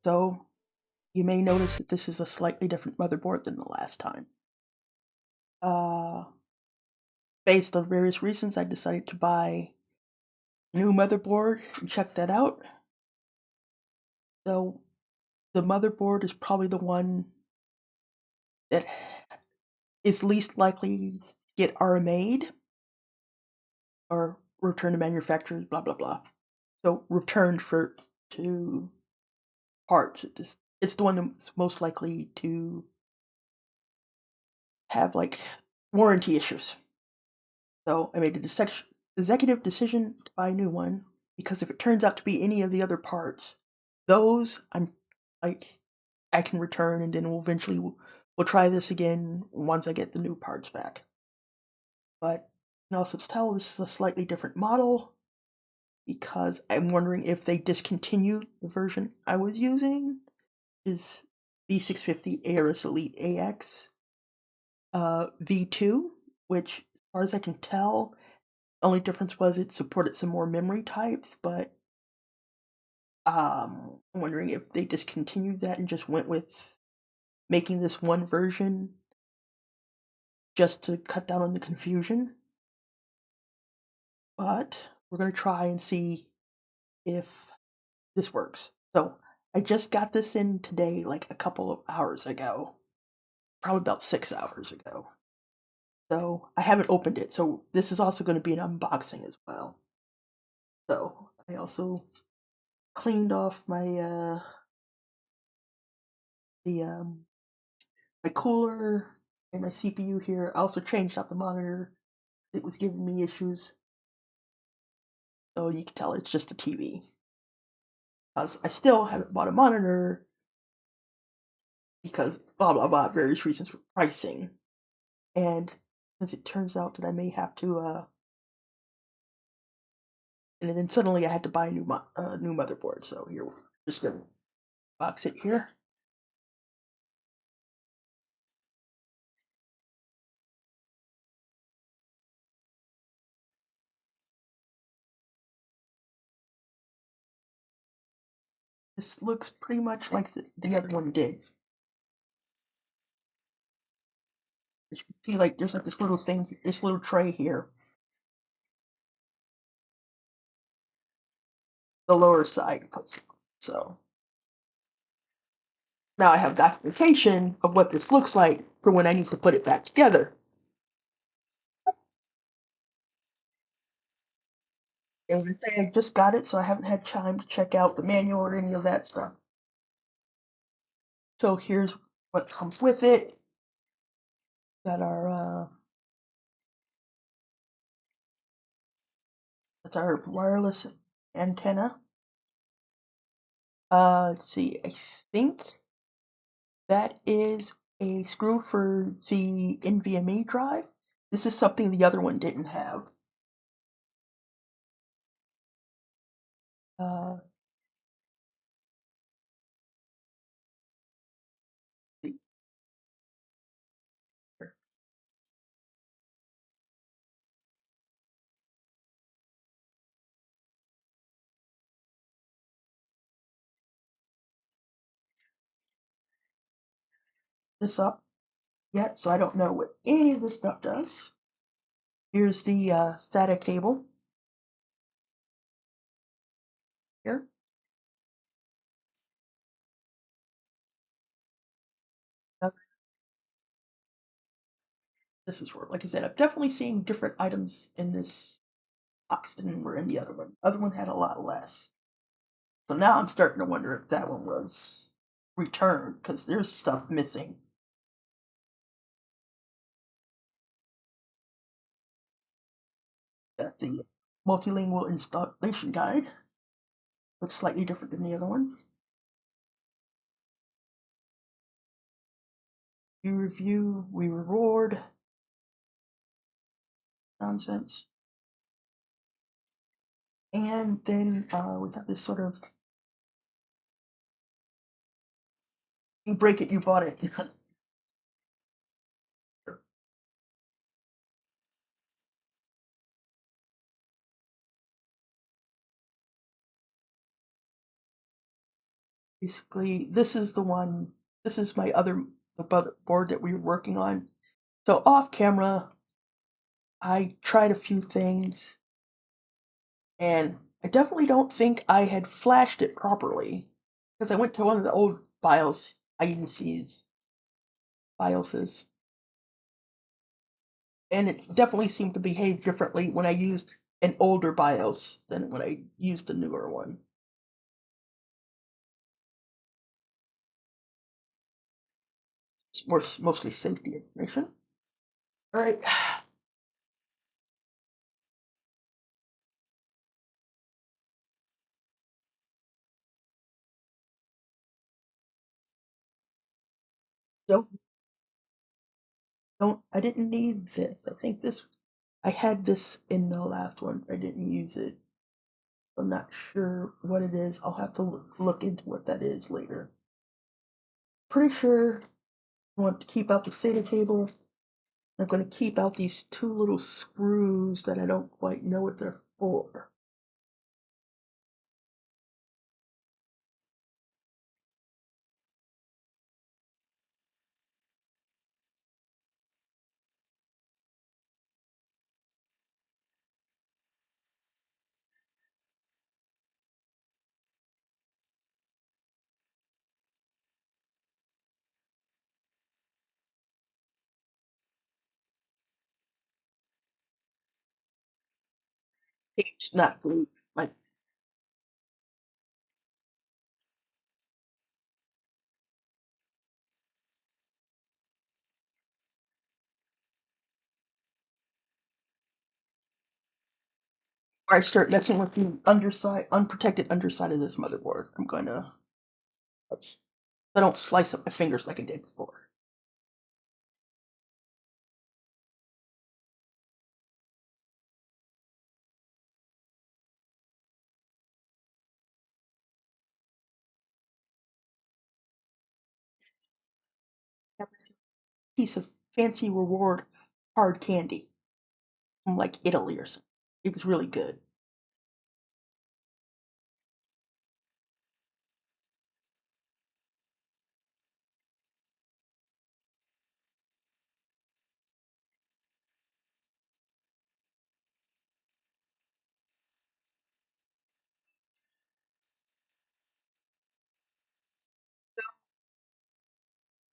So you may notice that this is a slightly different motherboard than the last time. Uh, Based on various reasons, I decided to buy a new motherboard and check that out. So the motherboard is probably the one that is least likely to get RMA'd or returned to manufacturers, blah, blah, blah. So returned to parts. It's the one that's most likely to have like warranty issues. So I made a executive decision to buy a new one because if it turns out to be any of the other parts, those I'm like I can return and then we'll try this again once I get the new parts back. But you can also tell this is a slightly different model because I'm wondering if they discontinued the version I was using, is B650 Aorus Elite AX V2, which as far as I can tell, only difference was it supported some more memory types, but I'm wondering if they discontinued that and just went with making this one version just to cut down on the confusion. But we're going to try and see if this works. So I just got this in today, like a couple of hours ago, probably about 6 hours ago. So I haven't opened it. So this is also going to be an unboxing as well. So I also cleaned off the my cooler and my CPU here. I also changed out the monitor. It was giving me issues. So you can tell it's just a TV. Because I still haven't bought a monitor because blah blah blah, various reasons for pricing. And since it turns out that I may have to and then suddenly I had to buy a new motherboard. So here we're just gonna box it here. This looks pretty much like the other one did. As you can see, like there's like this little thing, this little tray here, the lower side. So now I have documentation of what this looks like for when I need to put it back together. And I say I just got it, so I haven't had time to check out the manual or any of that stuff. So here's what comes with it. Got our that's our wireless antenna. Let's see, I think that is a screw for the NVMe drive. This is something the other one didn't have. Uh, this up yet, so I don't know what any of this stuff does. Here's the SATA cable here. Uh, This is where, like I said, I've definitely seen different items in this box than were in the other one. The other one had a lot less. So now I'm starting to wonder if that one was returned because there's stuff missing. Got the multilingual installation guide. Looks slightly different than the other one. You review, we reward. Nonsense. And then we have this sort of you break it, you bought it. basically, this is the one, this is my other the board that we were working on. So off camera, I tried a few things, and I definitely don't think I had flashed it properly because I went to one of the old BIOS IEC's BIOSes, and it definitely seemed to behave differently when I used an older BIOS than when I used the newer one. It's mostly safety information. All right. Don't I didn't need this. I think this I had this in the last one. I didn't use it. I'm not sure what it is. I'll have to look into what that is later. Pretty sure I want to keep out the SATA cable. I'm going to keep out these two little screws that I don't quite know what they're for. It's not glued. Like, before I start messing with the underside, unprotected underside of this motherboard, I'm going to, oops, I don't slice up my fingers like I did before. Have a piece of fancy reward hard candy from like Italy or something. It was really good.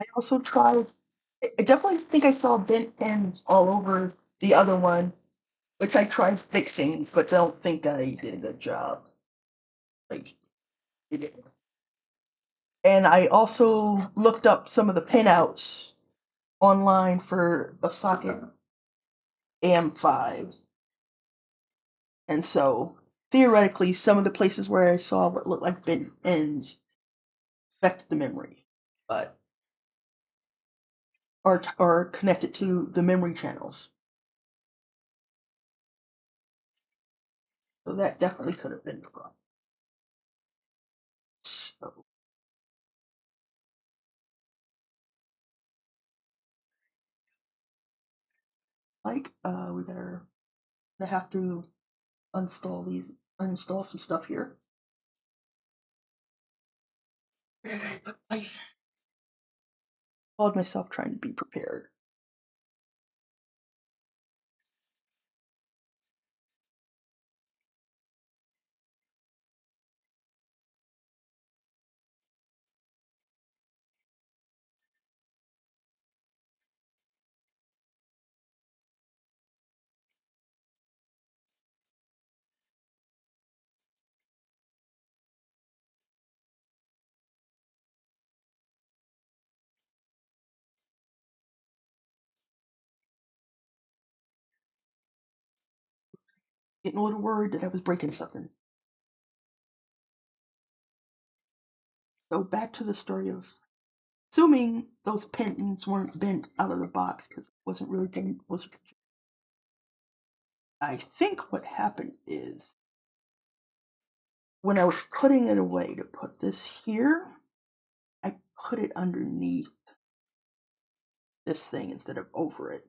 I also tried, I definitely think I saw bent ends all over the other one, which I tried fixing, but don't think I did a good job. Like, it, and I also looked up some of the pinouts online for a socket AM5. And so theoretically, some of the places where I saw what looked like bent ends affected the memory, but are connected to the memory channels. So that definitely could have been the problem. So, like, we gotta I have to uninstall some stuff here. I called myself trying to be prepared. Getting a little worried that I was breaking something. So back to the story of assuming those pins weren't bent out of the box because it wasn't really was. I think what happened is when I was putting it away to put this here, I put it underneath this thing instead of over it.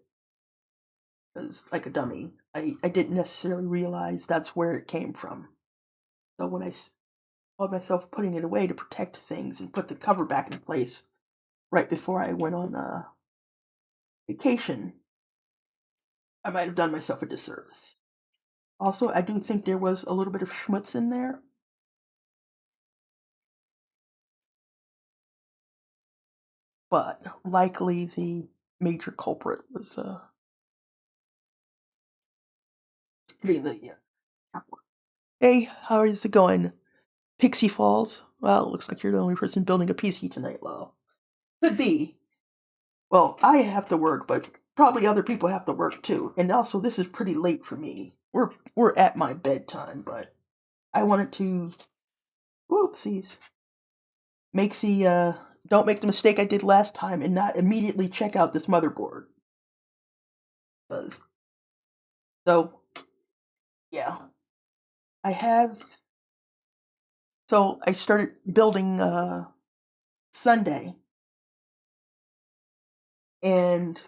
Because, like a dummy, I didn't necessarily realize that's where it came from. So when called myself putting it away to protect things and put the cover back in place right before I went on vacation, I might have done myself a disservice. Also, I do think there was a little bit of schmutz in there, but likely the major culprit was the Hey, how is it going? Pixie Falls? Well, it looks like you're the only person building a PC tonight, Lol. Could be. Well, I have to work, but probably other people have to work too. And also, this is pretty late for me. We're at my bedtime, but I wanted to, whoopsies, make the don't make the mistake I did last time and not immediately check out this motherboard. 'Cause- So yeah, I have. So I started building Sunday and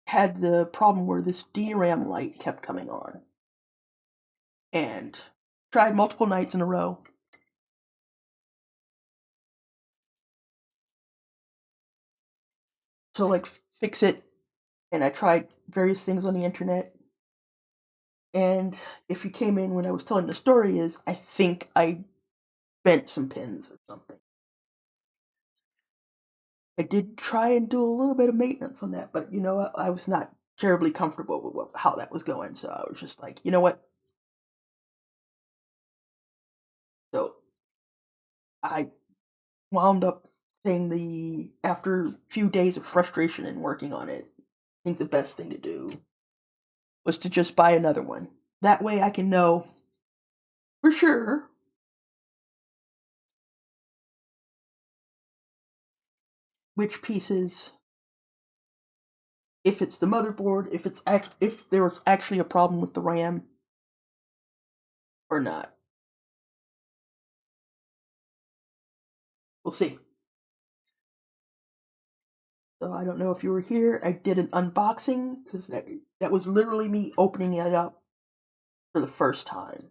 had the problem where this DRAM light kept coming on, and tried multiple nights in a row to like fix it, and I tried various things on the internet. And if you came in when I was telling the story, is I think I bent some pins or something. I did try and do a little bit of maintenance on that, but I was not terribly comfortable with how that was going, so I was just like, you know what? So I wound up saying the after a few days of frustration and working on it, I think the best thing to do was to just buy another one. That way I can know for sure which pieces, if it's the motherboard, if there was actually a problem with the RAM or not. We'll see. So I don't know if you were here. I did an unboxing because that was literally me opening it up for the first time.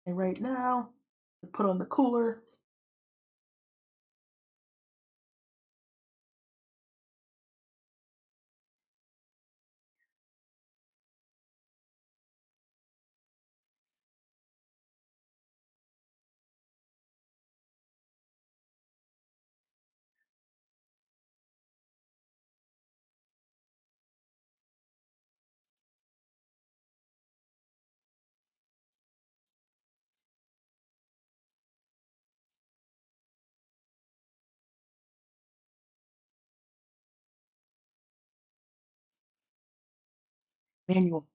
And right now, I put on the cooler. Manual.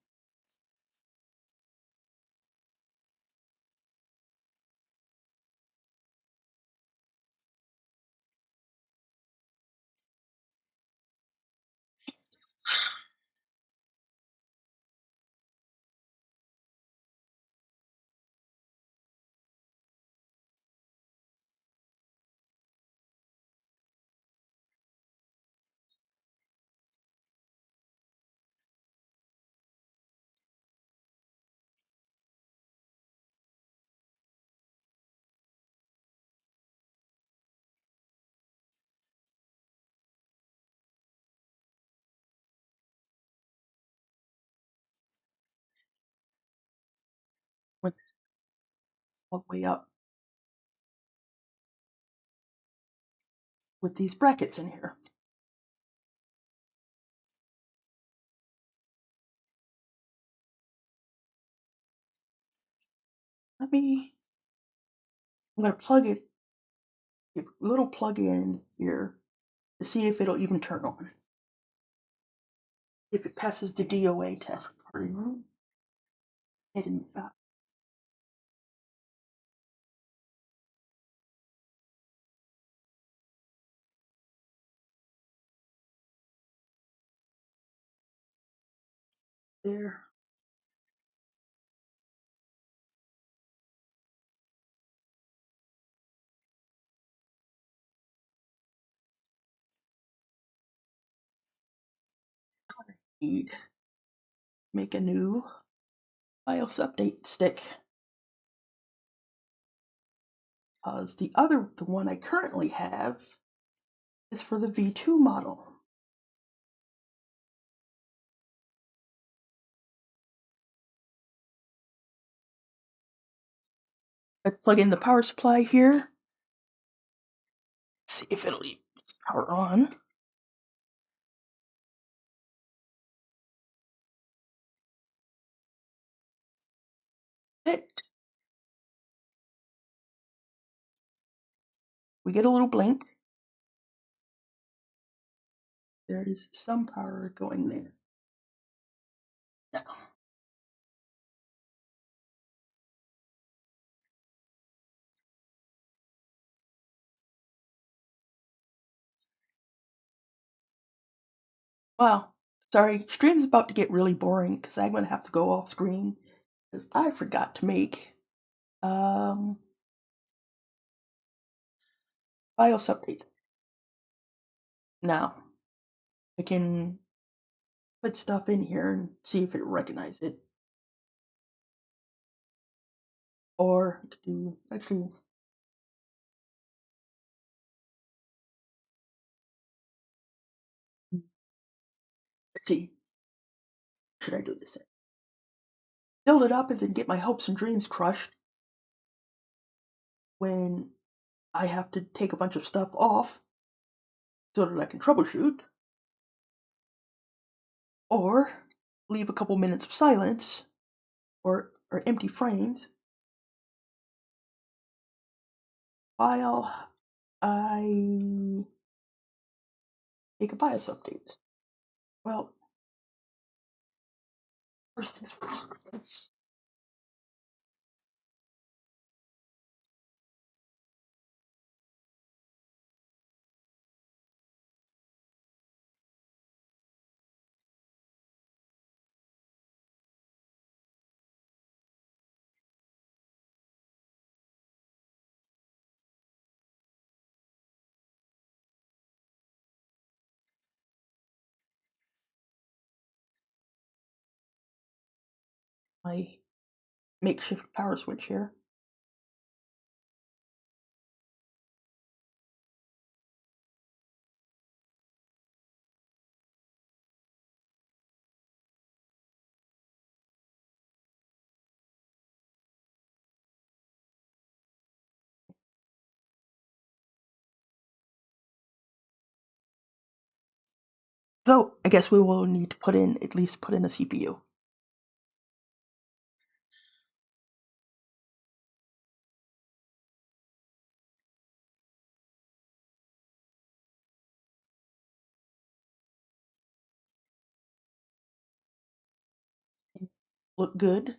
Went all the way up with these brackets in here. Let me. I'm gonna plug it. A little plug in here to see if it'll even turn on. If it passes the DOA test. Hidden. There. Need make a new BIOS update stick. Because the one I currently have is for the V2 model. Let's plug in the power supply here. See if it'll power on. It. We get a little blink. There is some power going there. Now, wow, sorry, stream's about to get really boring because I'm going to have to go off screen because I forgot to make BIOS update. Now, I can put stuff in here and see if it recognizes it. Or I could do, actually, let's see, should I do this? Build it up and then get my hopes and dreams crushed when I have to take a bunch of stuff off so that I can troubleshoot. Or leave a couple minutes of silence or empty frames while I make a BIOS update. Well, first things first, let's my makeshift power switch here. So I guess we will need to at least put in a CPU. Look good.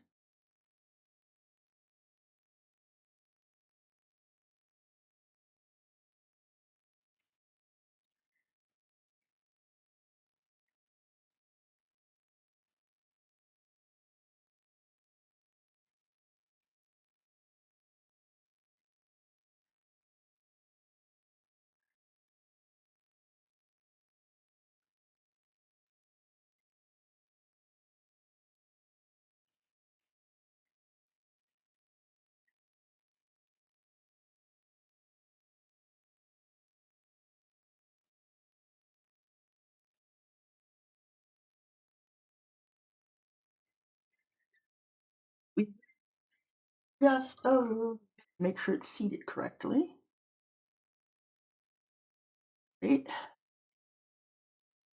We just make sure it's seated correctly. Right.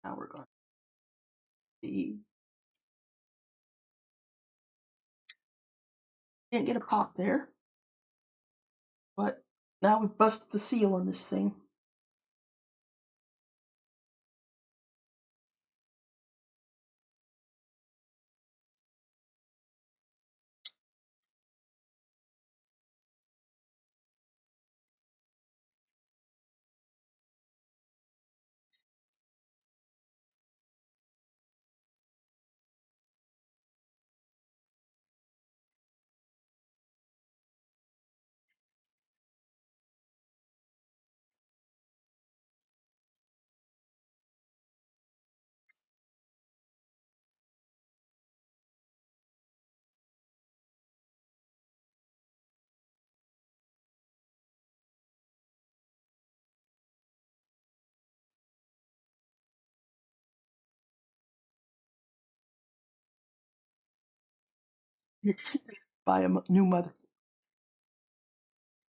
Now we're going to see. Didn't get a pop there, but now we've busted the seal on this thing. Buy a new mother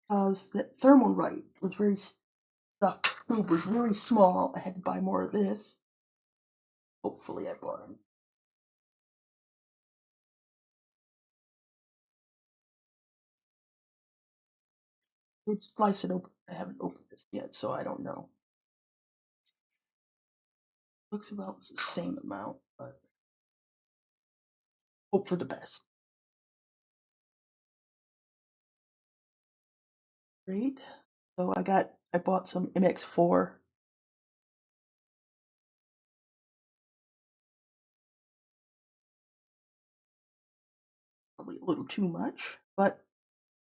because the thermal right was very stuff was very small. I had to buy more of this. Hopefully, I bought them. Let's slice it open. I haven't opened this yet, so I don't know. Looks about the same amount, but hope for the best. Great. So I bought some MX4. Probably a little too much, but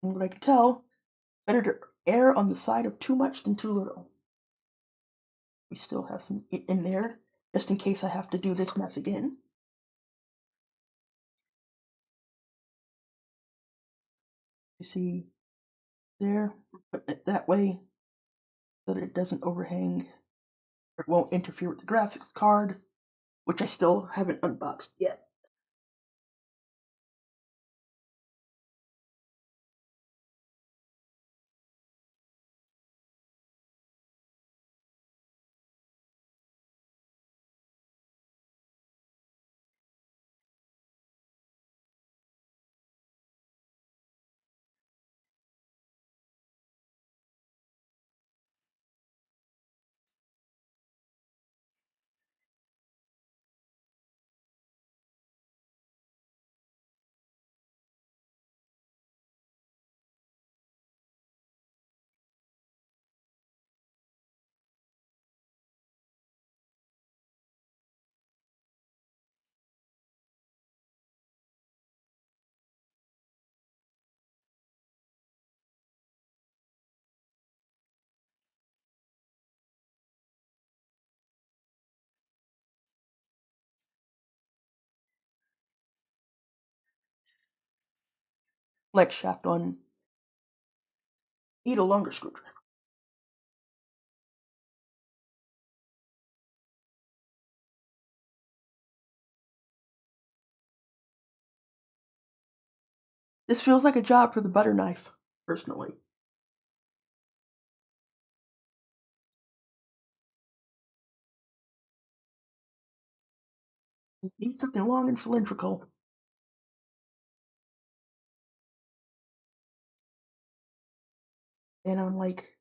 from what I can tell, better to err on the side of too much than too little. We still have some in there, just in case I have to do this mess again. You see there, putting it that way so that it doesn't overhang or it won't interfere with the graphics card, which I still haven't unboxed yet. Flex shaft on, need a longer screwdriver. This feels like a job for the butter knife, personally. Need something long and cylindrical. And I'm like,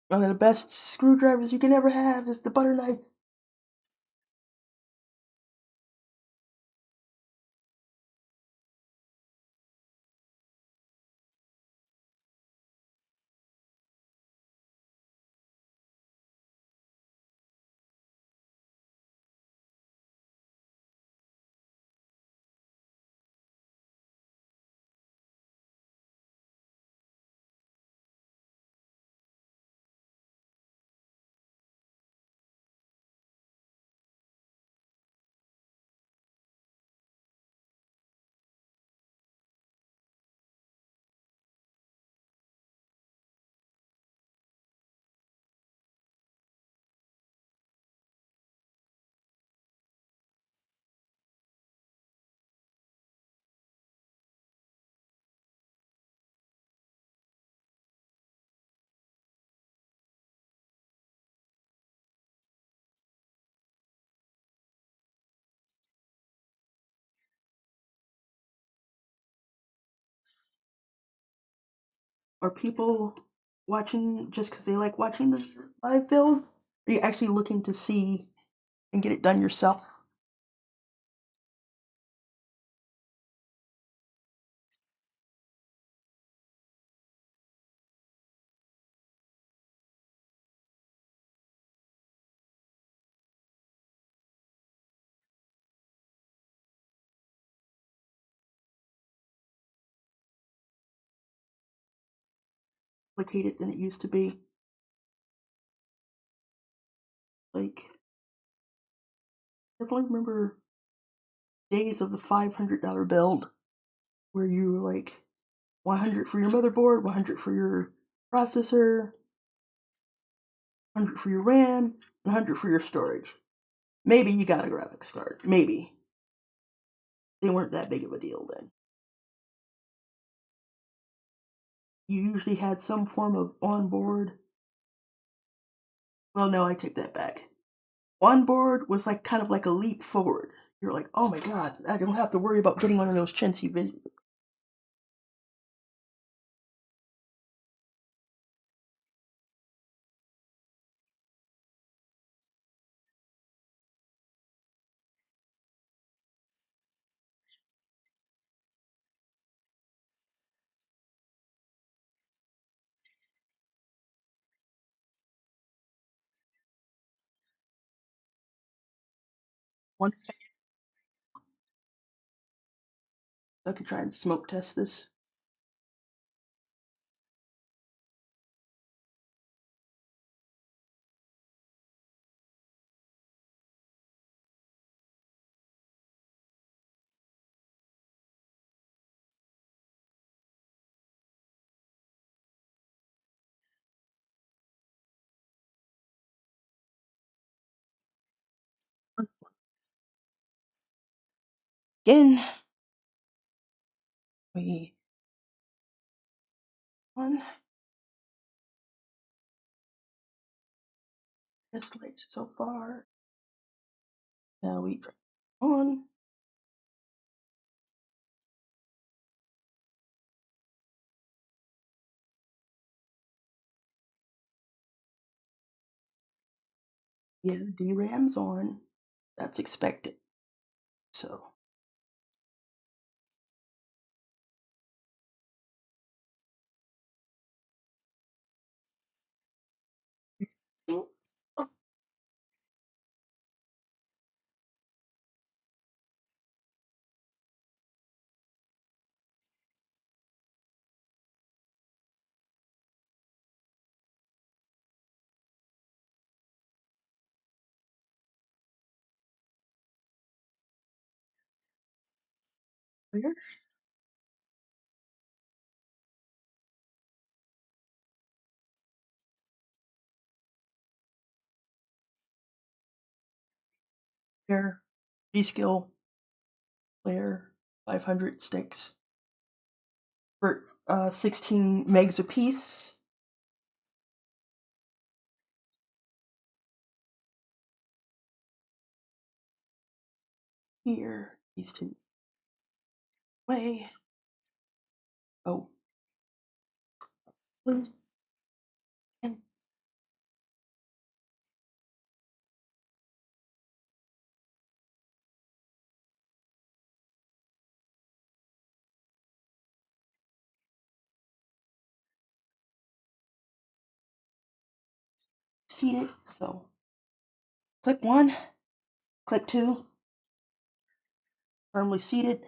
one of the best screwdrivers you can ever have is the butter knife. Are people watching just because they like watching the live build? Are you actually looking to see and get it done yourself? Complicated than it used to be. Like, I definitely remember days of the $500 build where you were like 100 for your motherboard, 100 for your processor, 100 for your RAM, and 100 for your storage. Maybe you got a graphics card. Maybe. They weren't that big of a deal then. you usually had some form of onboard. Well, no, I take that back. Onboard was like kind of like a leap forward. You're like, oh my god, I don't have to worry about getting one of those chintzy videos. One, I could try and smoke test this. Again, we on test lights so far. Now we turn on. Yeah, DRAM's on. That's expected. So oh, clear. Here, G-Skill player 500 sticks for 16 megs a piece. Here, these two away. Oh, blue and seated. So click one, click two, firmly seated.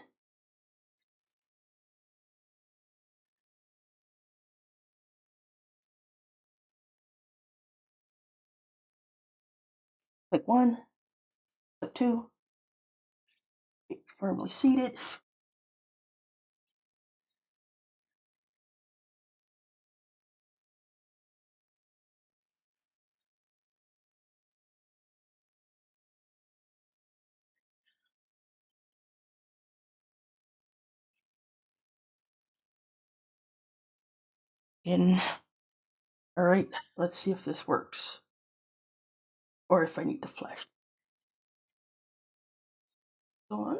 Click one, click two, firmly seated. And all right, let's see if this works or if I need to flash on.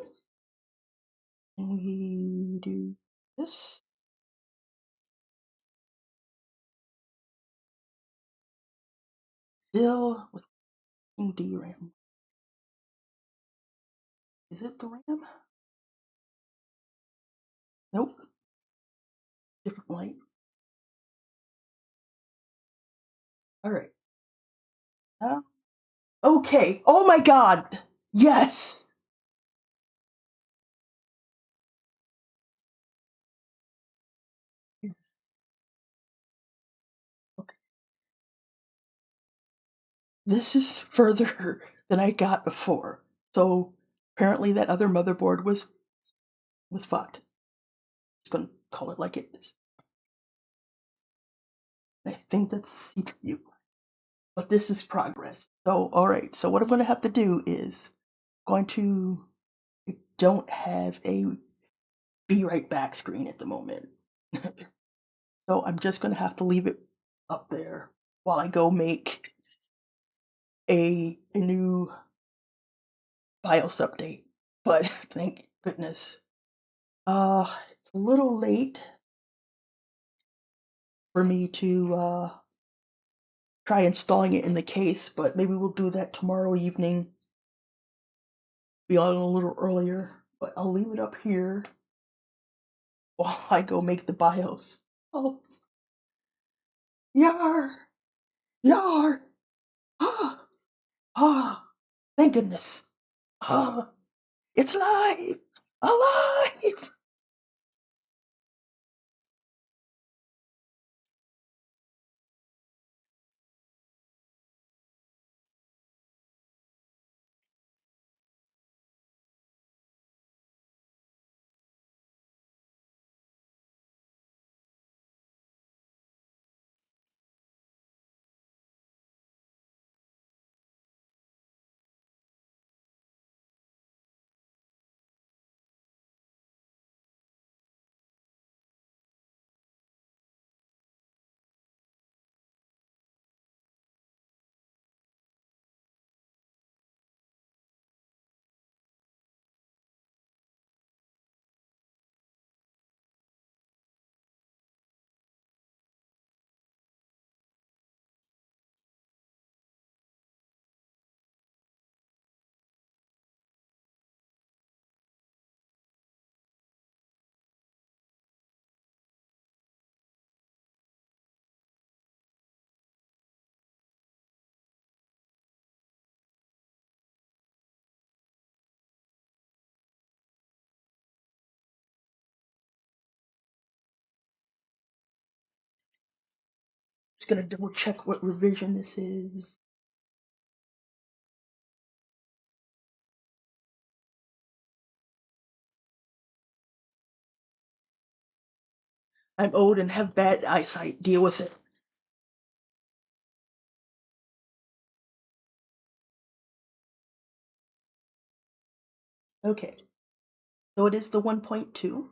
And we do this. Still with DRAM. Is it the RAM? Nope. Different light. All right. Okay. Oh my God. Yes. Okay. This is further than I got before. So apparently that other motherboard was fucked. Just gonna call it like it is. I think that's CPU. But this is progress. So all right. So what I'm gonna have to do is going to I don't have a be right back screen at the moment. So I'm just going to have to leave it up there while I go make a new BIOS update. But thank goodness. It's a little late for me to try installing it in the case, but maybe we'll do that tomorrow evening. Be on a little earlier, but I'll leave it up here while I go make the BIOS. Oh, yar, yar, ah, ah, thank goodness. Ah, it's alive, alive. Just gonna double check what revision this is. I'm old and have bad eyesight. Deal with it. Okay, so it is the 1.2.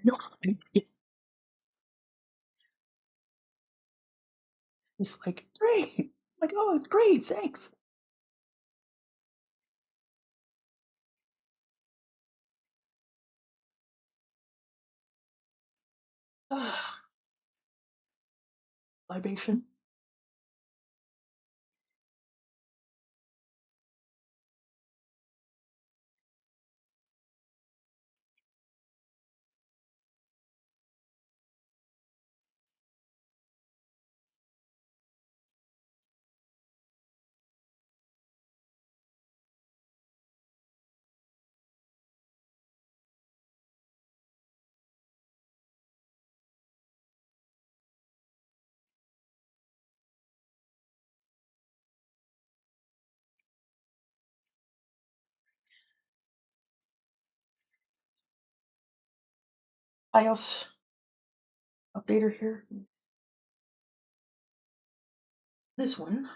no idea. It's like, great. Like, oh, great, thanks. Libation. BIOS updater here. This one.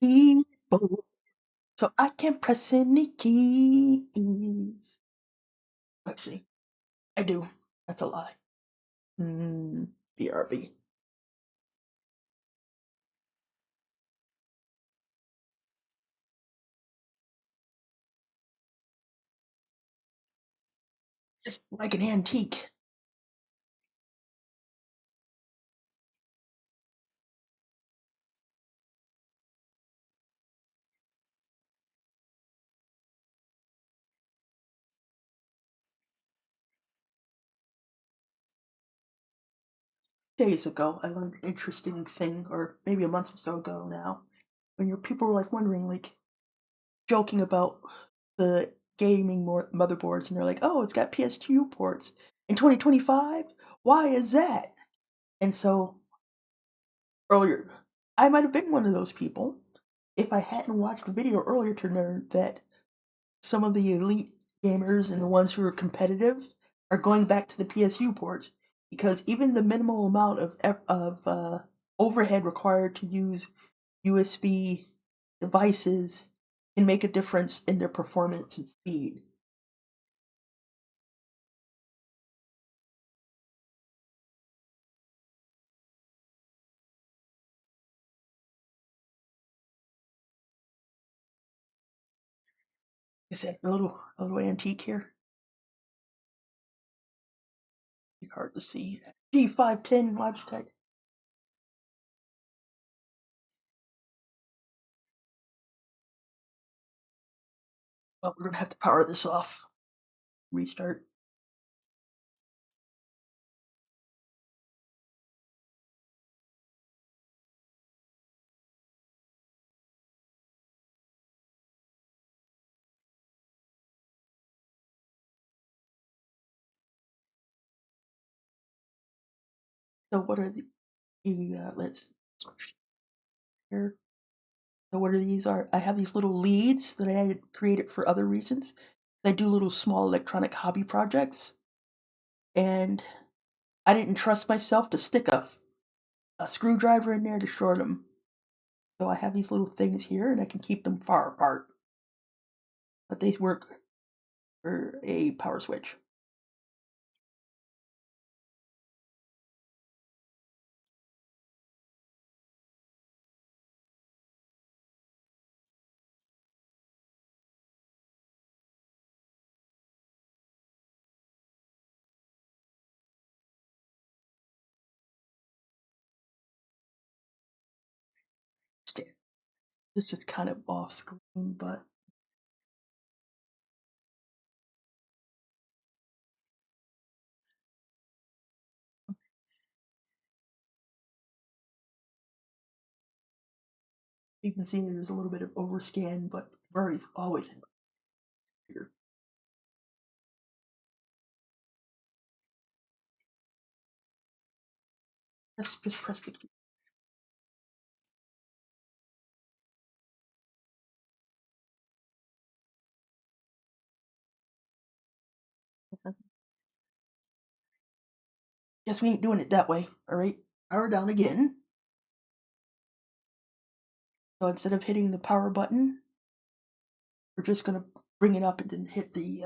Keyboard. So I can press any keys. Actually, I do. That's a lie. BRB. It's like an antique. Days ago, I learned an interesting thing, or maybe a month or so ago now, when your people were like wondering, like joking about the gaming motherboards, and they're like, "Oh, it's got PS2 ports in 2025. Why is that?" And so earlier, I might have been one of those people if I hadn't watched the video earlier to learn that some of the elite gamers and the ones who are competitive are going back to the PSU ports because even the minimal amount of overhead required to use USB devices can make a difference in their performance and speed. Is that a little antique here? It's hard to see. G510 Logitech. Well, we're gonna have to power this off. Restart. So what are let's here. So what are these are? I have these little leads that I had created for other reasons. I do little small electronic hobby projects, and I didn't trust myself to stick a screwdriver in there to short them. So I have these little things here, and I can keep them far apart, but they work for a power switch. This is kind of off screen, but you can see there's a little bit of overscan, but Murray's always here. Let's just press the key. Guess we ain't doing it that way. All right, power down again. So instead of hitting the power button, we're just going to bring it up and then hit the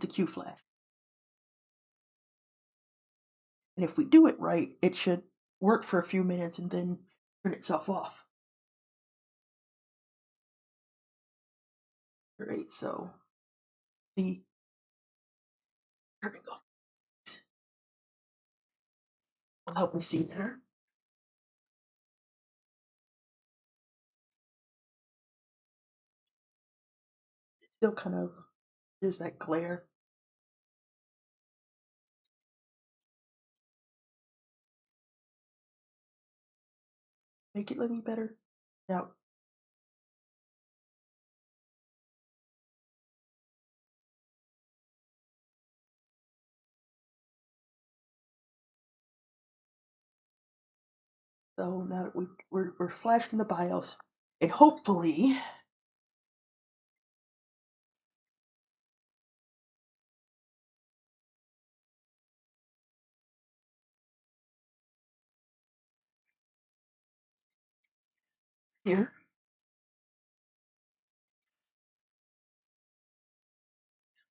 Q flash. And if we do it right, it should work for a few minutes and then turn itself off. Alright, so see, there we go. Will help me see better. Still kind of, there's that glare. Make it let me better. Now, so now that we're flashing the BIOS, and hopefully here,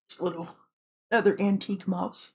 this little other antique mouse.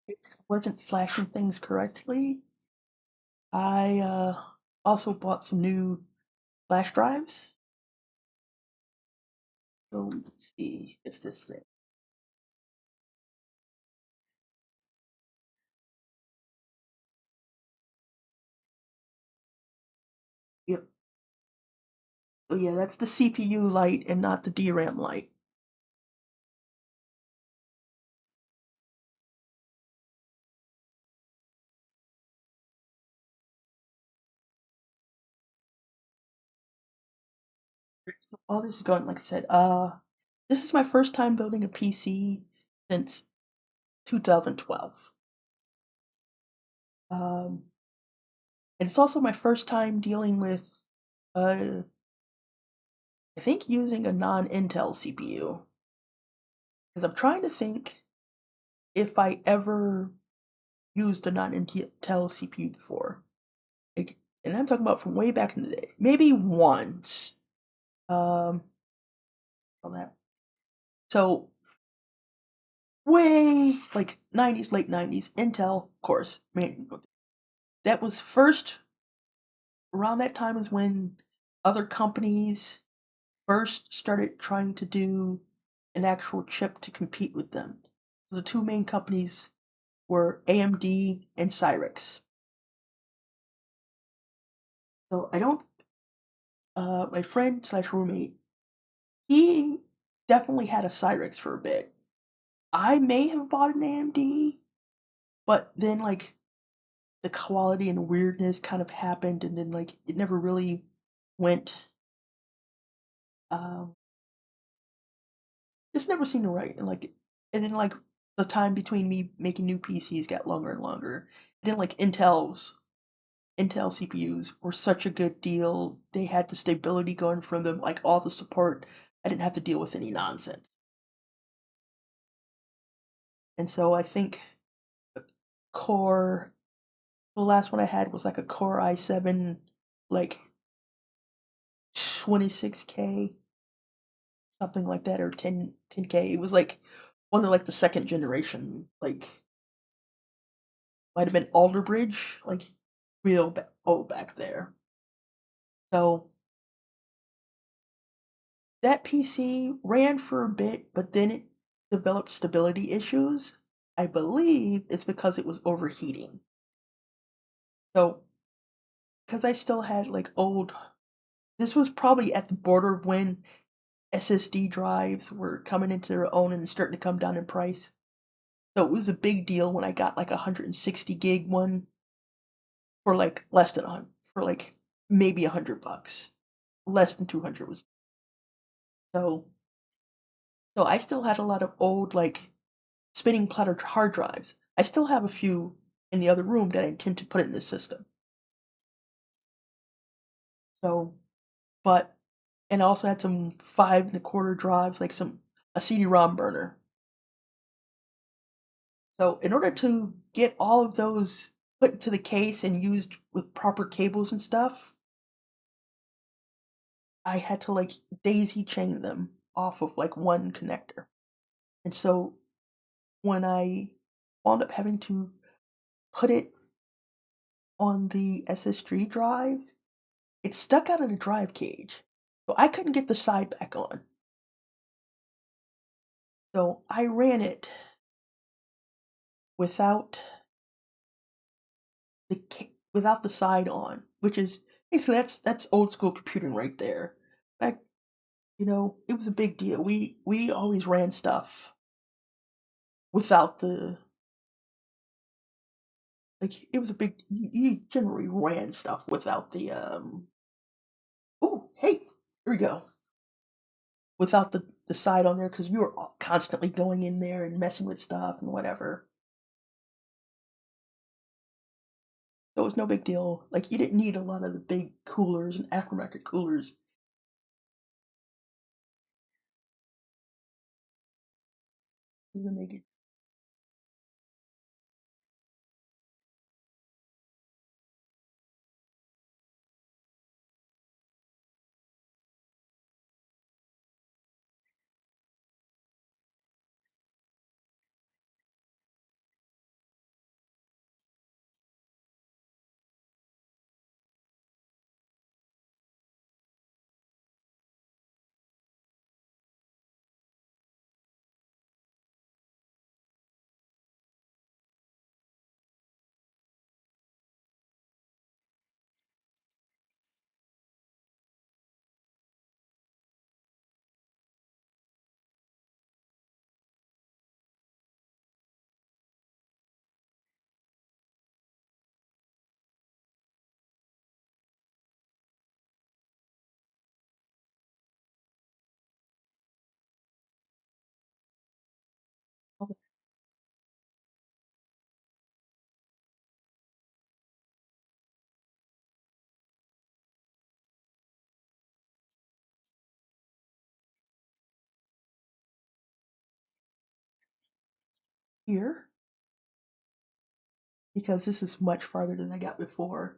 It wasn't flashing things correctly. I also bought some new flash drives. So let's see if this thing. Yep. So yeah, that's the CPU light and not the DRAM light. So all this is going, like I said, this is my first time building a PC since 2012. Um, and it's also my first time dealing with, uh, I think using a non-Intel CPU. Because I'm trying to think if I ever used a non-Intel CPU before. Like, and I'm talking about from way back in the day. Maybe once. Um, all that. So way like 90s, late 90s, Intel, of course. Man, that was first around that time is when other companies first started trying to do an actual chip to compete with them. So the two main companies were AMD and Cyrix. So I don't, my friend slash roommate, he definitely had a Cyrix for a bit. I may have bought an AMD, but then like the quality and weirdness kind of happened, and then like it never really went. Um, just never seemed to right, and like, and then like the time between me making new PCs got longer and longer. And then like Intel CPUs were such a good deal. They had the stability going from them, like all the support. I didn't have to deal with any nonsense. And so I think Core, the last one I had was like a Core i7, like 26K, something like that, or 10K. It was like one of like the second generation, like might have been Alder Bridge, like old back there. So that PC ran for a bit, but then it developed stability issues. I believe it's because it was overheating. So, because I still had like old, this was probably at the border of when SSD drives were coming into their own and starting to come down in price. So it was a big deal when I got like a 160 gig one for like less than a hundred, for like maybe $100, less than 200 was. So, so I still had a lot of old like spinning platter hard drives. I still have a few in the other room that I intend to put in this system. So, but and I also had some 5 and a quarter drives, like some a CD-ROM burner. So in order to get all of those put into the case and used with proper cables and stuff, I had to like daisy chain them off of like one connector. And so when I wound up having to put it on the SSD drive, it stuck out of the drive cage. So I couldn't get the side back on. So I ran it without without the side on, which is basically that's old school computing right there. Like, it was a big deal. We always ran stuff without the like it was a big you generally ran stuff without the oh hey, here we go. Without the side on there because you were constantly going in there and messing with stuff and whatever. So it was no big deal. Like you didn't need a lot of the big coolers and aftermarket coolers. To make it over here because this is much farther than I got before.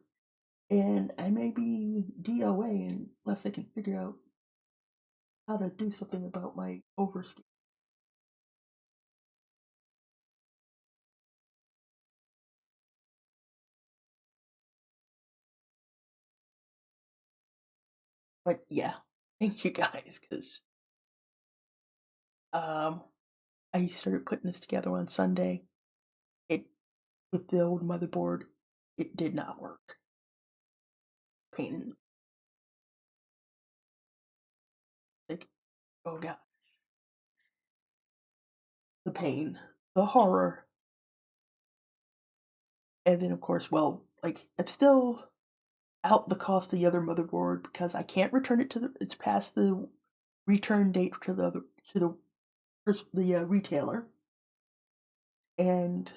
And I may be DOA unless I can figure out how to do something about my overscan. But yeah, thank you guys because um, I started putting this together on Sunday. It with the old motherboard, it did not work. Pain, like oh god, the pain, the horror, and then of course, well, like it's still out the cost of the other motherboard because I can't return it to the. It's past the return date to the to the retailer, and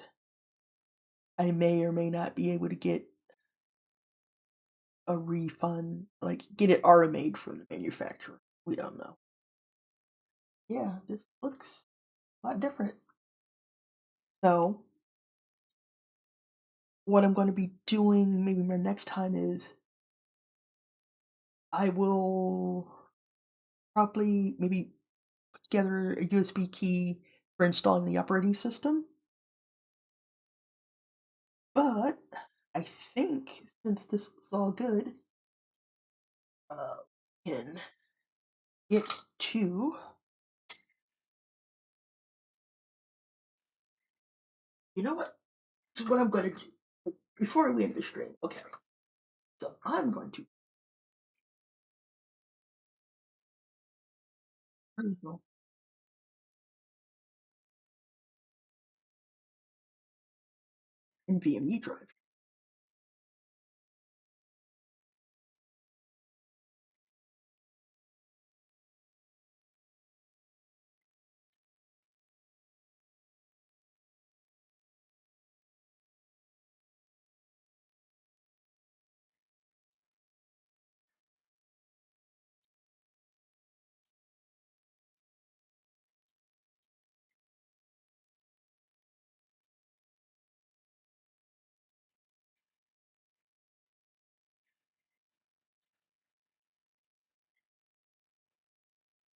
I may or may not be able to get a refund, like get it RMA'd from the manufacturer. We don't know. Yeah, this looks a lot different. So, what I'm going to be doing maybe my next time is I will probably maybe put together a USB key for installing the operating system. But I think since this is all good, uh, can get to, you know what? This is what I'm going to do before we end the stream. Okay, so I'm going to NVMe drive.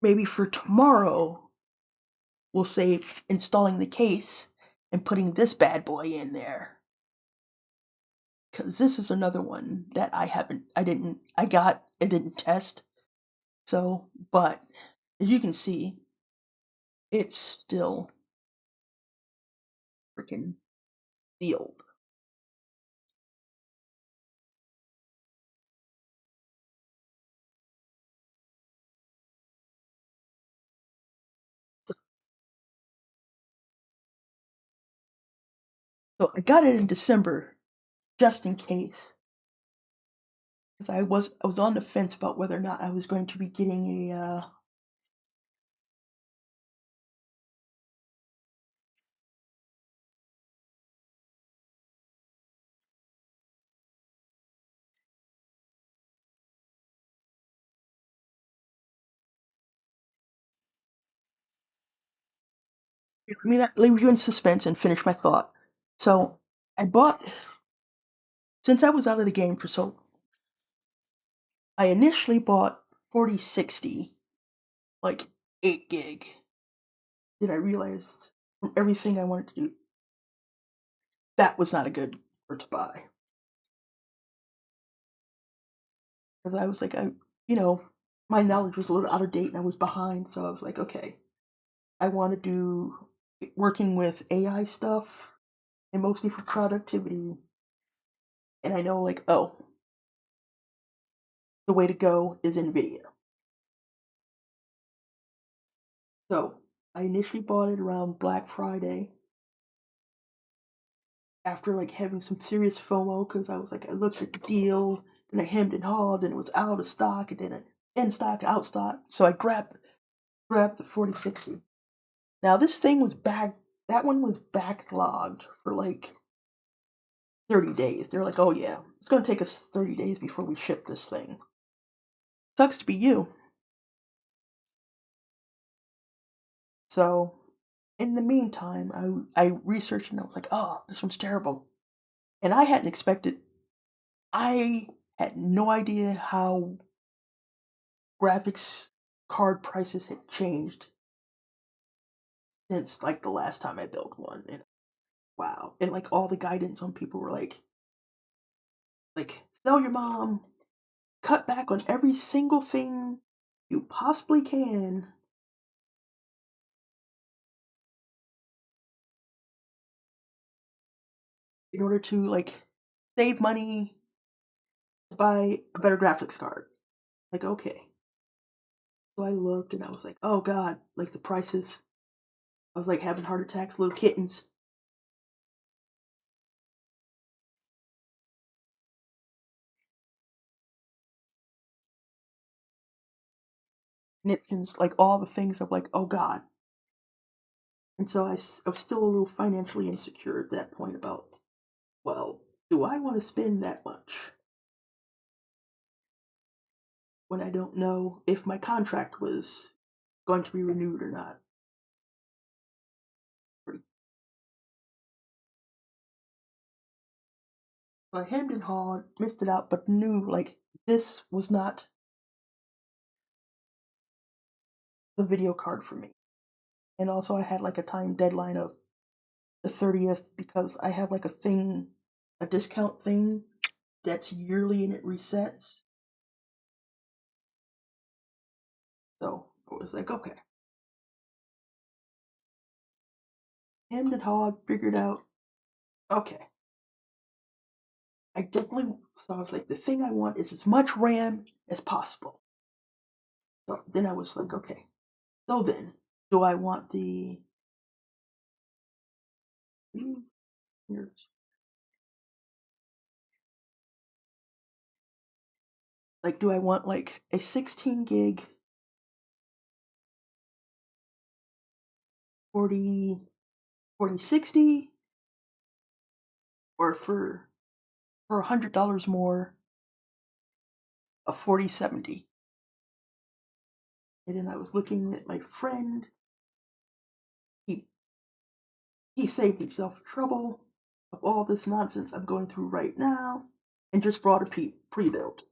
Maybe for tomorrow, we'll say installing the case and putting this bad boy in there. Because this is another one that I didn't test. So, but as you can see, it's still freaking sealed. So I got it in December just in case. Because I was on the fence about whether or not I was going to be getting a let me not leave you in suspense and finish my thought. So I bought since I was out of the game for so I initially bought 4060, like 8 gig. Then I realized from everything I wanted to do, that was not a good for to buy. Because I was like, you know, my knowledge was a little out of date and I was behind. So I was like, okay, I want to do working with AI stuff and mostly for productivity. And I know, like, oh, the way to go is NVIDIA. So I initially bought it around Black Friday after like having some serious FOMO because I was like, I looked at the deal, then I hemmed and hawed, and it was out of stock, and then it in stock, out stock. So I grabbed the 4060. Now this thing was back. That one was backlogged for like 30 days. They're like, oh yeah, it's gonna take us 30 days before we ship this thing. Sucks to be you. So in the meantime, I researched and I was like, oh, this one's terrible. And I hadn't expected. I had no idea how graphics card prices had changed since like the last time I built one. And wow, and like all the guidance on people were like sell your mom, cut back on every single thing you possibly can in order to like save money to buy a better graphics card. Like okay, so I looked and I was like, oh god, like the prices. I was like having heart attacks, little kittens. Nipkins, like all the things of like, oh god. And so I was still a little financially insecure at that point about, well, do I want to spend that much when I don't know if my contract was going to be renewed or not? So I hemmed and hawed, missed it out, but knew like this was not the video card for me. And also I had like a time deadline of the 30th because I have like a thing, a discount thing that's yearly and it resets. So I was like, okay. Hemmed and hawed, figured out, okay. I definitely, so I was like, the thing I want is as much RAM as possible. So then I was like, okay. So then, do I want the, here's, like, do I want like a 16 gig 40, 4060 or for $100 more, a 4070? And then I was looking at my friend. He he saved himself trouble of all this nonsense I'm going through right now, and just brought a pre-built.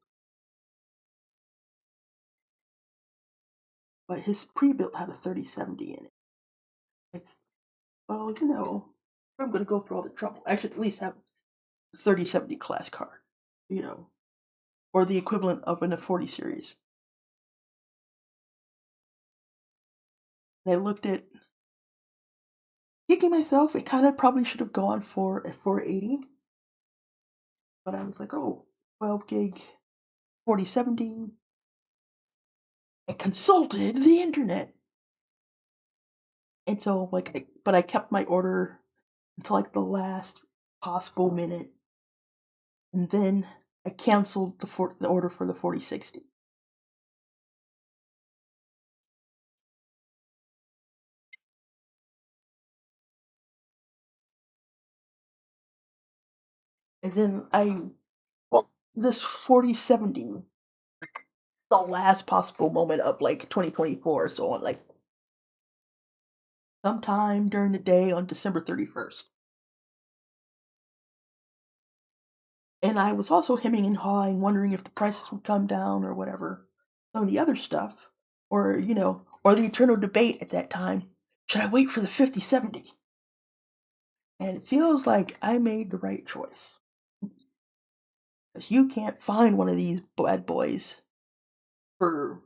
But his pre-built had a 3070 in it. Like, well, if I'm going to go through all the trouble, I should at least have a 3070 class card, you know, or the equivalent of in a 40 series. And I looked at kicking myself. It kind of probably should have gone for a 480, but I was like, oh, 12 gig 4070. I consulted the internet. And so, but I kept my order until like the last possible minute, and then I canceled the order for the 4060. And then well, this 4070, the last possible moment of like 2024, so on like sometime during the day on December 31st. And I was also hemming and hawing, wondering if the prices would come down or whatever. Some of the other stuff, or or the eternal debate at that time: should I wait for the 5070? And it feels like I made the right choice. Because you can't find one of these bad boys for,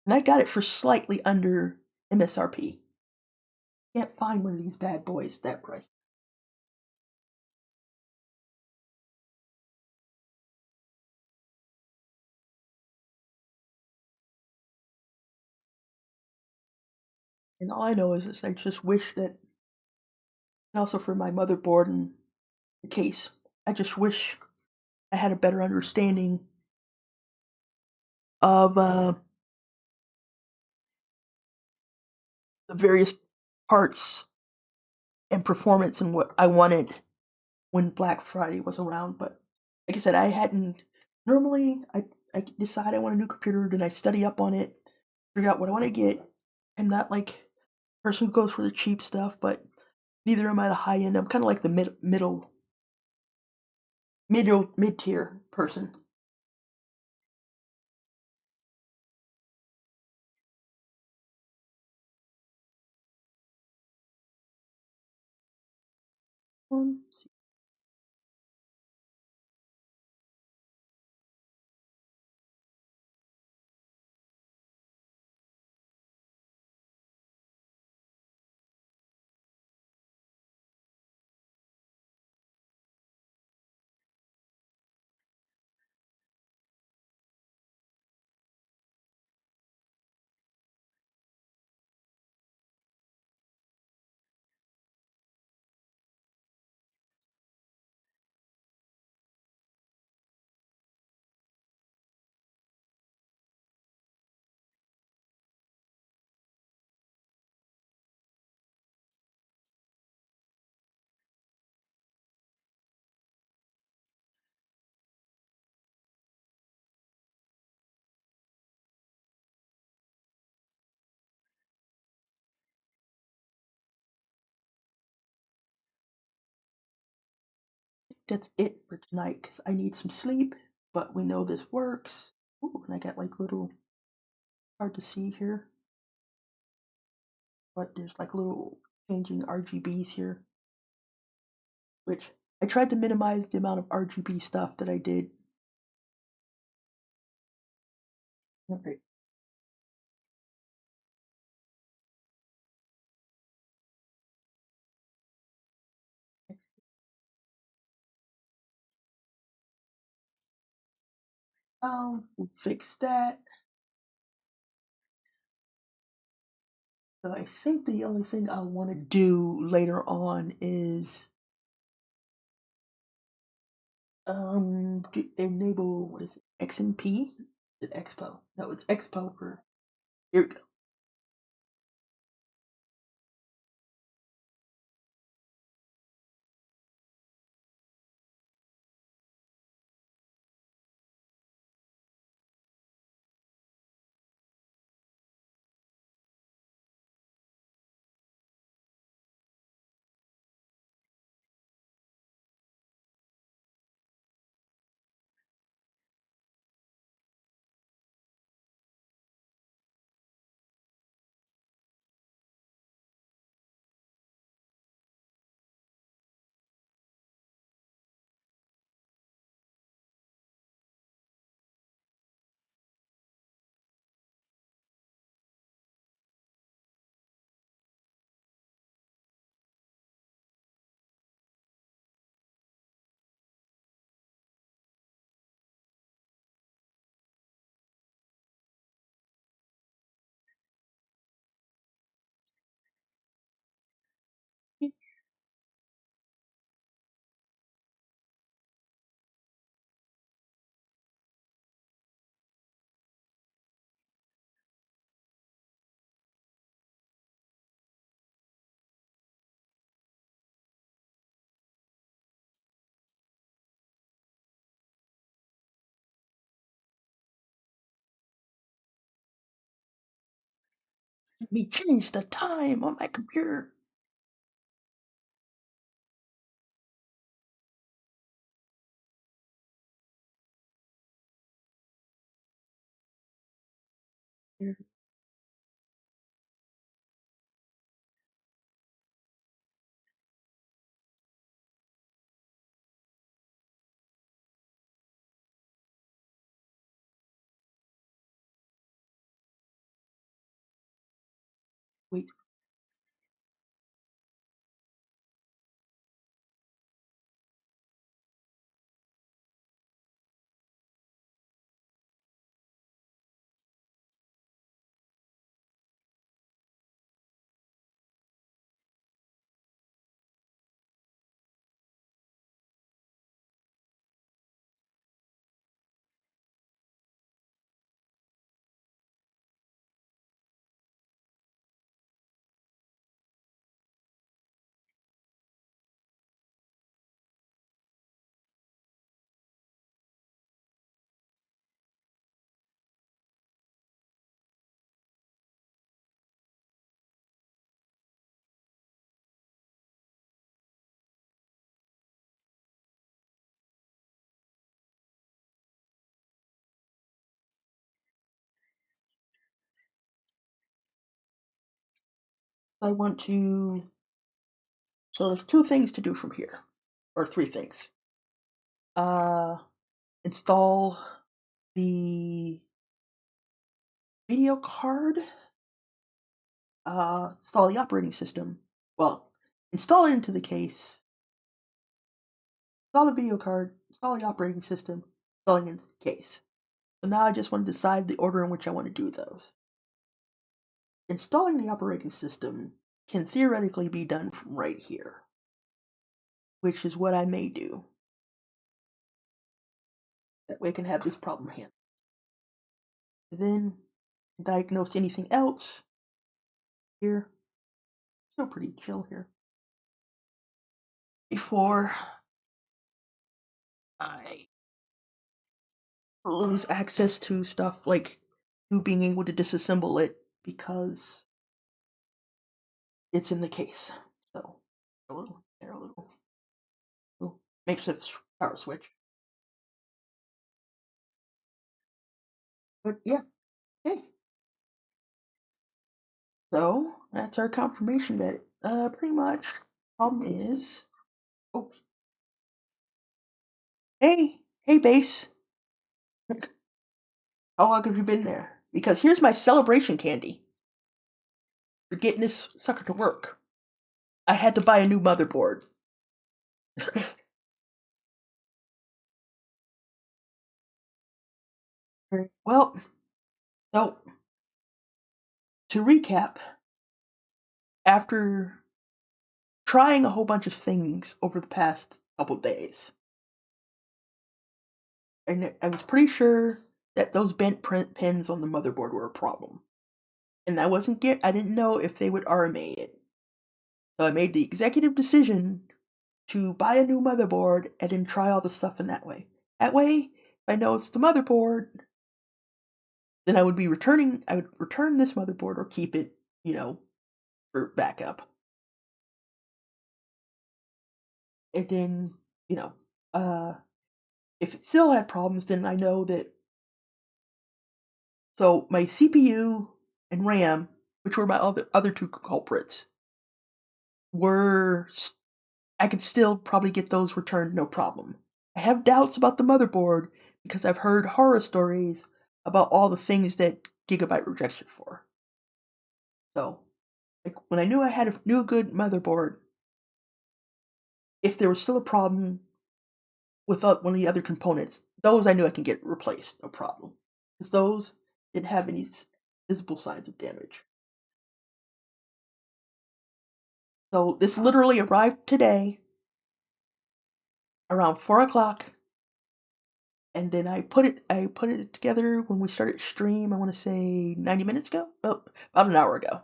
and I got it for slightly under MSRP. Can't find one of these bad boys that price. And all I know is I just wish that, and also for my motherboard and the case, I just wish I had a better understanding of the various parts and performance and what I wanted when Black Friday was around. But like I said, I hadn't. Normally, I decide I want a new computer, then I study up on it, figure out what I want to get. I'm not like a person who goes for the cheap stuff, but neither am I the high end. I'm kind of like the mid tier person. Um, that's it for tonight because I need some sleep, but we know this works. Ooh, and I got like little, hard to see here. but there's like little changing RGBs here, which I tried to minimize the amount of RGB stuff that I did. Okay. We'll fix that. So I think the only thing I want to do later on is enable, what is it, XMP? Is it Expo? No, it's Expo for, here we go. Let me change the time on my computer. Here, wait, I want to, so there's two things to do from here, or three things. Install the video card, install the operating system. Well, install it into the case, install the video card, install the operating system, installing it into the case. So now I just want to decide the order in which I want to do those. Installing the operating system can theoretically be done from right here, which is what I may do. That way I can have this problem handled. Then diagnose anything else here. Still pretty chill here. Before I lose access to stuff like to being able to disassemble it because it's in the case. So a little there, a little makes it power switch. But yeah, hey, So that's our confirmation that pretty much problem is. Oh, hey, base. How long have you been there? Because here's my celebration candy for getting this sucker to work. I had to buy a new motherboard. Well, so to recap, after trying a whole bunch of things over the past couple days, and I was pretty sure that those bent print pins on the motherboard were a problem. And I didn't know if they would RMA it. So I made the executive decision to buy a new motherboard and then try all the stuff in that way. That way, if I know it's the motherboard, then I would return this motherboard or keep it, for backup. And then, you know, uh, if it still had problems, then I know that. So my CPU and RAM, which were my other two culprits, were I could still probably get those returned no problem. I have doubts about the motherboard because I've heard horror stories about all the things that Gigabyte rejects it for. So, like when I knew I had a new good motherboard, if there was still a problem with one of the other components, those I knew I can get replaced, no problem. Because those didn't have any visible signs of damage. So this literally arrived today around 4 o'clock, and then I put it together when we started stream. I want to say 90 minutes ago, well, about an hour ago.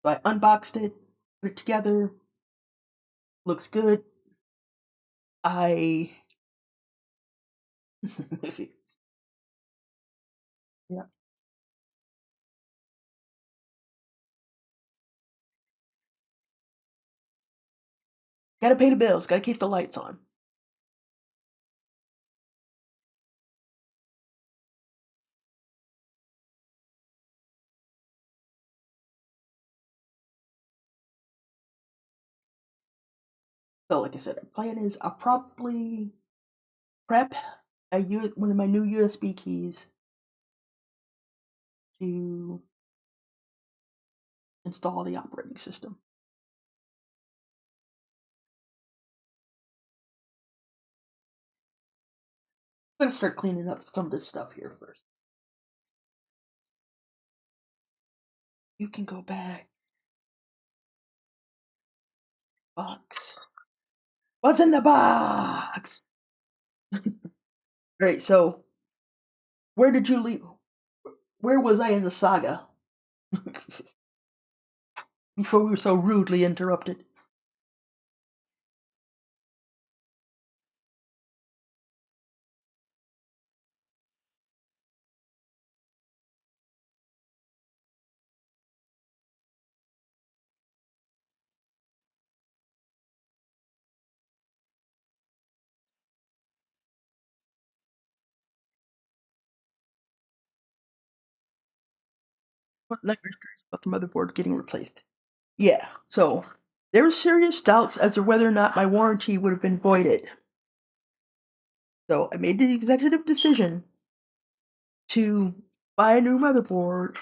So I unboxed it, put it together. Looks good. I yeah, gotta pay the bills. Gotta keep the lights on. So like I said, the plan is I'll probably prep one of my new USB keys to install the operating system. I'm gonna start cleaning up some of this stuff here first. You can go back. Box. What's in the box? Right. So where did you leave? Where was I in the saga before we were so rudely interrupted? What nightmare stories about the motherboard getting replaced? Yeah. So there were serious doubts as to whether or not my warranty would have been voided. So I made the executive decision to buy a new motherboard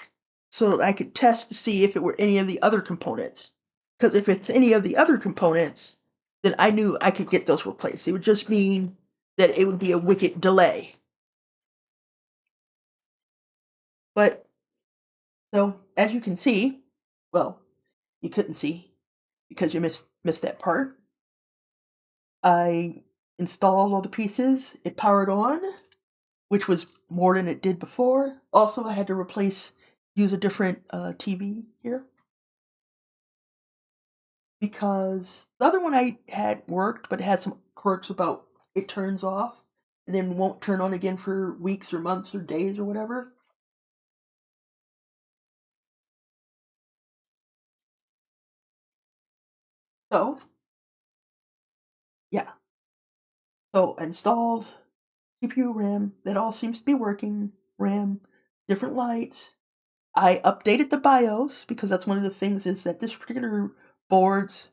so that I could test to see if it were any of the other components. Because if it's any of the other components, then I knew I could get those replaced. It would just mean that it would be a wicked delay. But so as you can see, well, you couldn't see because you missed that part. I installed all the pieces. It powered on, which was more than it did before. Also, I had to use a different TV here because the other one I had worked, but it had some quirks about it turns off and then won't turn on again for weeks or months or days or whatever. So, yeah. So, I installed CPU, RAM. That all seems to be working. RAM, different lights. I updated the BIOS because that's one of the things is that this particular boards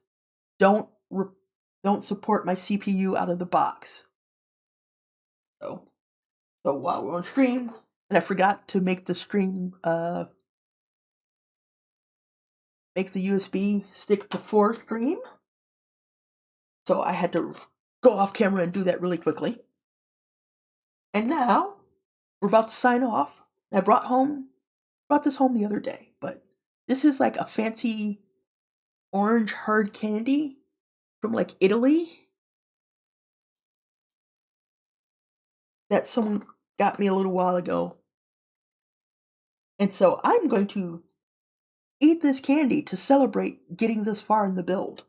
don't don't support my CPU out of the box. So while we're on stream, and I forgot to make the stream make the USB stick before stream, so I had to go off camera and do that really quickly. And now we're about to sign off. I brought this home the other day, but this is like a fancy orange hard candy from like Italy that someone got me a little while ago. And so I'm going to eat this candy to celebrate getting this far in the build.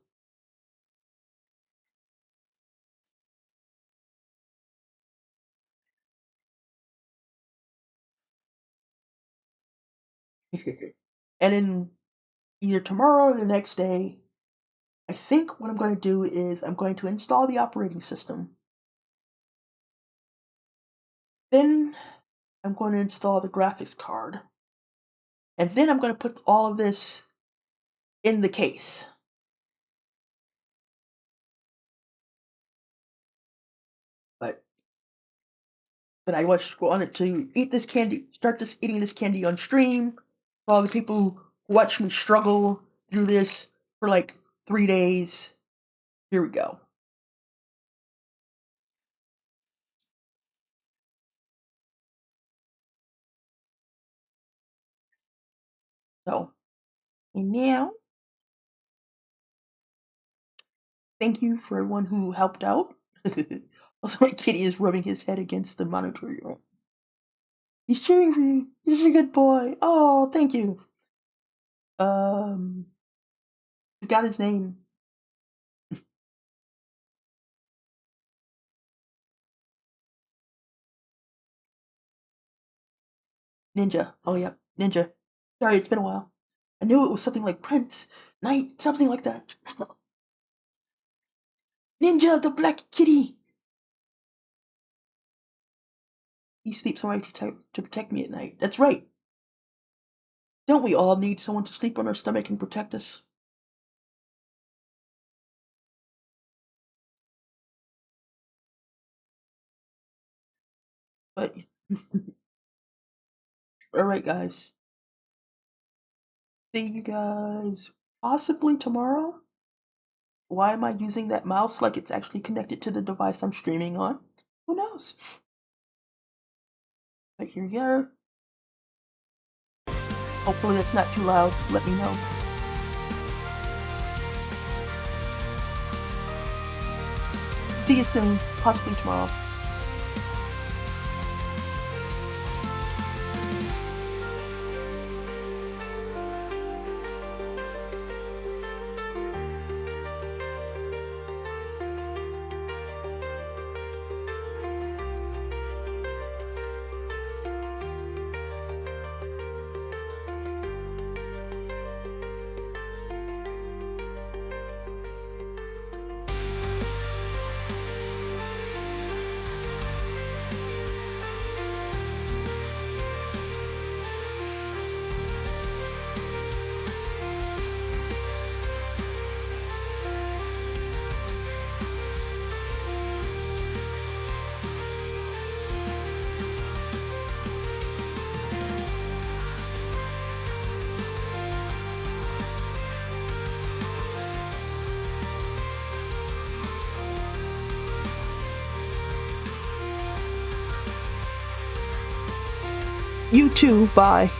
And then either tomorrow or the next day, I think what I'm going to do is I'm going to install the operating system. Then I'm going to install the graphics card. And then I'm going to put all of this in the case. But I wanted to eat this candy, eating this candy on stream. For all the people who watch me struggle through this for like 3 days. Here we go. So, and now, thank you for everyone who helped out. Also, my kitty is rubbing his head against the monitor. He's cheering for you. He's a good boy. Oh, thank you. Forgot his name. Ninja. Oh, yeah, Ninja. Sorry, it's been a while. I knew it was something like Prince, Knight, something like that. Ninja, the black kitty. He sleeps away to protect me at night. That's right. Don't we all need someone to sleep on our stomach and protect us? But, alright, guys. See you guys possibly tomorrow. Why am I using that mouse like it's actually connected to the device I'm streaming on? Who knows? But here you go. Hopefully it's not too loud. Let me know. See you soon. Possibly tomorrow. You too. Bye.